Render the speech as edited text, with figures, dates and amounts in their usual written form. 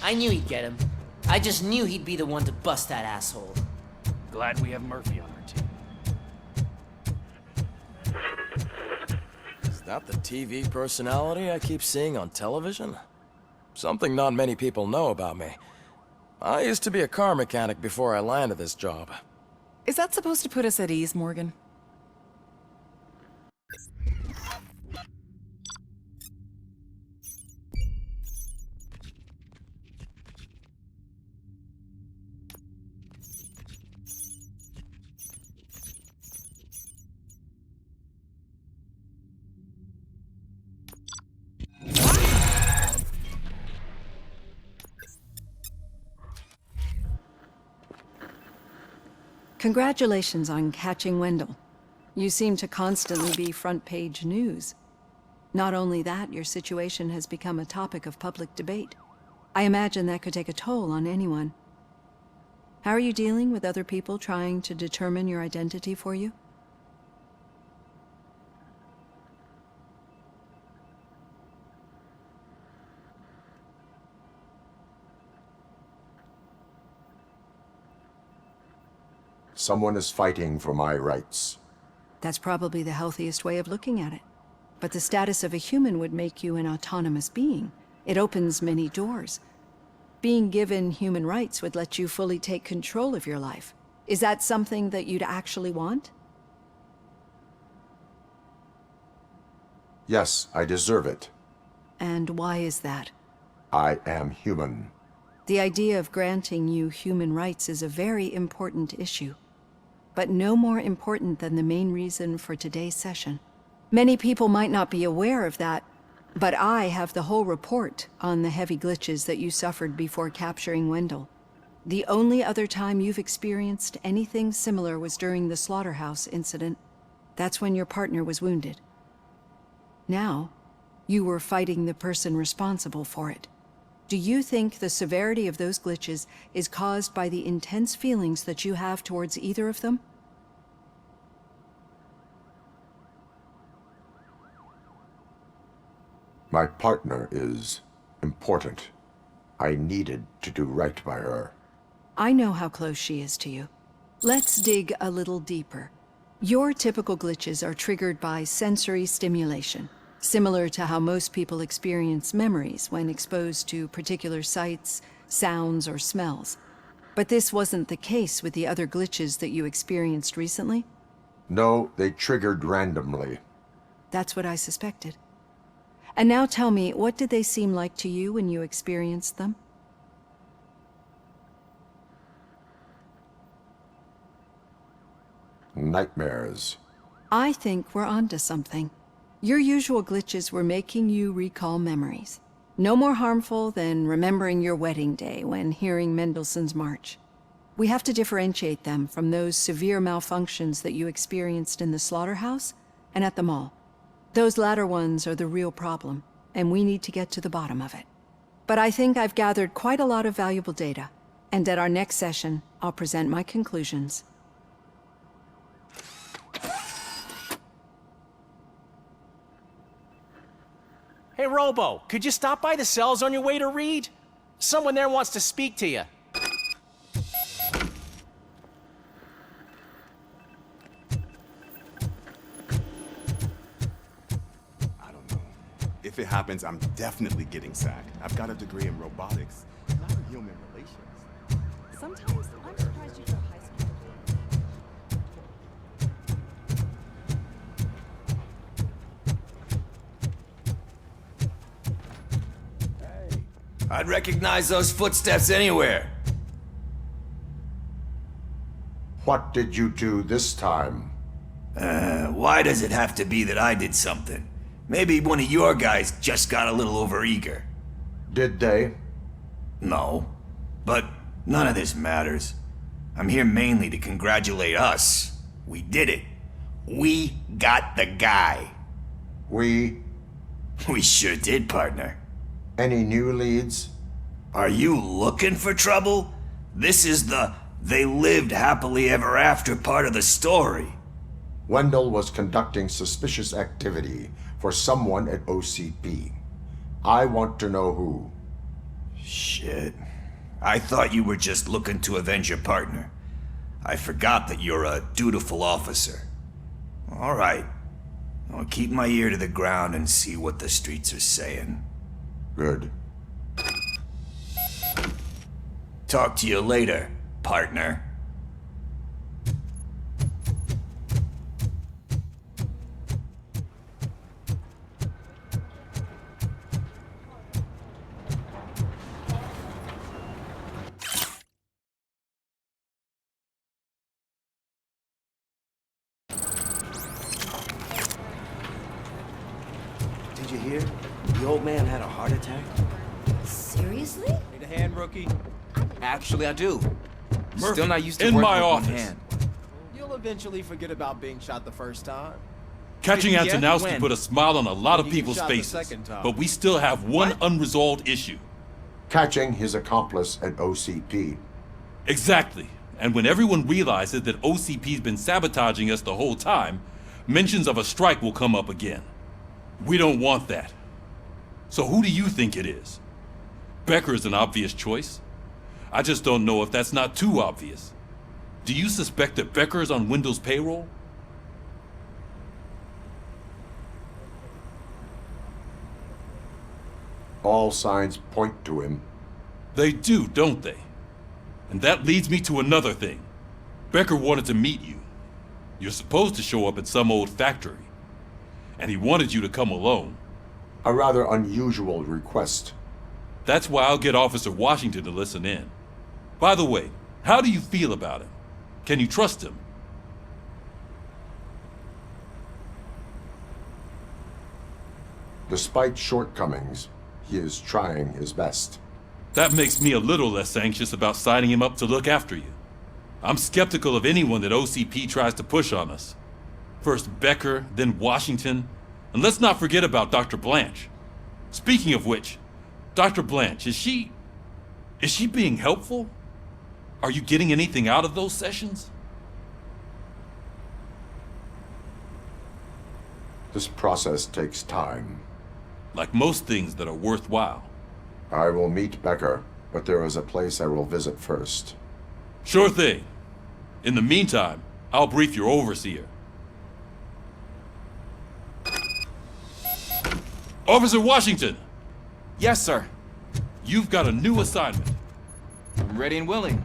I knew he'd get him. I just knew he'd be the one to bust that asshole. Glad we have Murphy on our team. Is that the TV personality I keep seeing on television? Something not many people know about me. I used to be a car mechanic before I landed this job. Is that supposed to put us at ease, Morgan? Congratulations on catching Wendell. You seem to constantly be front-page news. Not only that, your situation has become a topic of public debate. I imagine that could take a toll on anyone. How are you dealing with other people trying to determine your identity for you? Someone is fighting for my rights. That's probably the healthiest way of looking at it. But the status of a human would make you an autonomous being. It opens many doors. Being given human rights would let you fully take control of your life. Is that something that you'd actually want? Yes, I deserve it. And why is that? I am human. The idea of granting you human rights is a very important issue, but no more important than the main reason for today's session. Many people might not be aware of that, but I have the whole report on the heavy glitches that you suffered before capturing Wendell. The only other time you've experienced anything similar was during the slaughterhouse incident. That's when your partner was wounded. Now, you were fighting the person responsible for it. Do you think the severity of those glitches is caused by the intense feelings that you have towards either of them? My partner is important. I needed to do right by her. I know how close she is to you. Let's dig a little deeper. Your typical glitches are triggered by sensory stimulation, similar to how most people experience memories when exposed to particular sights, sounds, or smells. But this wasn't the case with the other glitches that you experienced recently? No, they triggered randomly. That's what I suspected. And now tell me, what did they seem like to you when you experienced them? Nightmares. I think we're onto something. Your usual glitches were making you recall memories. No more harmful than remembering your wedding day when hearing Mendelssohn's March. We have to differentiate them from those severe malfunctions that you experienced in the slaughterhouse and at the mall. Those latter ones are the real problem, and we need to get to the bottom of it. But I think I've gathered quite a lot of valuable data, and at our next session, I'll present my conclusions. Hey, Robo, could you stop by the cells on your way to Reed? Someone there wants to speak to you. I don't know. If it happens, I'm definitely getting sacked. I've got a degree in robotics, not in human relations. Sometimes I'm surprised you go high school. I'd recognize those footsteps anywhere. What did you do this time? Why does it have to be that I did something? Maybe one of your guys just got a little overeager. Did they? No, but none of this matters. I'm here mainly to congratulate us. We did it. We got the guy. We? We sure did, partner. Any new leads? Are you looking for trouble? This is the they lived happily ever after part of the story. Wendell was conducting suspicious activity for someone at OCP. I want to know who. Shit. I thought you were just looking to avenge your partner. I forgot that you're a dutiful officer. All right. I'll keep my ear to the ground and see what the streets are saying. Good. Talk to you later, partner. Did you hear? The old man had a heart attack. Seriously? Need a hand, rookie? Actually, I do. Murphy, Still not used to in working my with one office. hand. You'll eventually forget about being shot the first time. Catching Yeah, Antonowski when? put a smile on a lot of When he people's shot the faces, second time. but we still have one What? unresolved issue. Catching his accomplice at OCP. Exactly. And when everyone realizes that OCP's been sabotaging us the whole time, mentions of a strike will come up again. We don't want that. So who do you think it is? Becker is an obvious choice. I just don't know if that's not too obvious. Do you suspect that Becker is on Windows payroll? All signs point to him. They do, don't they? And that leads me to another thing. Becker wanted to meet you. You're supposed to show up at some old factory. And he wanted you to come alone. A rather unusual request. That's why I'll get Officer Washington to listen in. By the way, how do you feel about him? Can you trust him? Despite shortcomings, he is trying his best. That makes me a little less anxious about signing him up to look after you. I'm skeptical of anyone that OCP tries to push on us. First Becker, then Washington, and let's not forget about Dr. Blanche. Speaking of which, Dr. Blanche, is she being helpful? Are you getting anything out of those sessions? This process takes time. Like most things that are worthwhile. I will meet Becker, but there is a place I will visit first. Sure thing. In the meantime, I'll brief your overseer. Officer Washington! Yes, sir. You've got a new assignment. I'm ready and willing.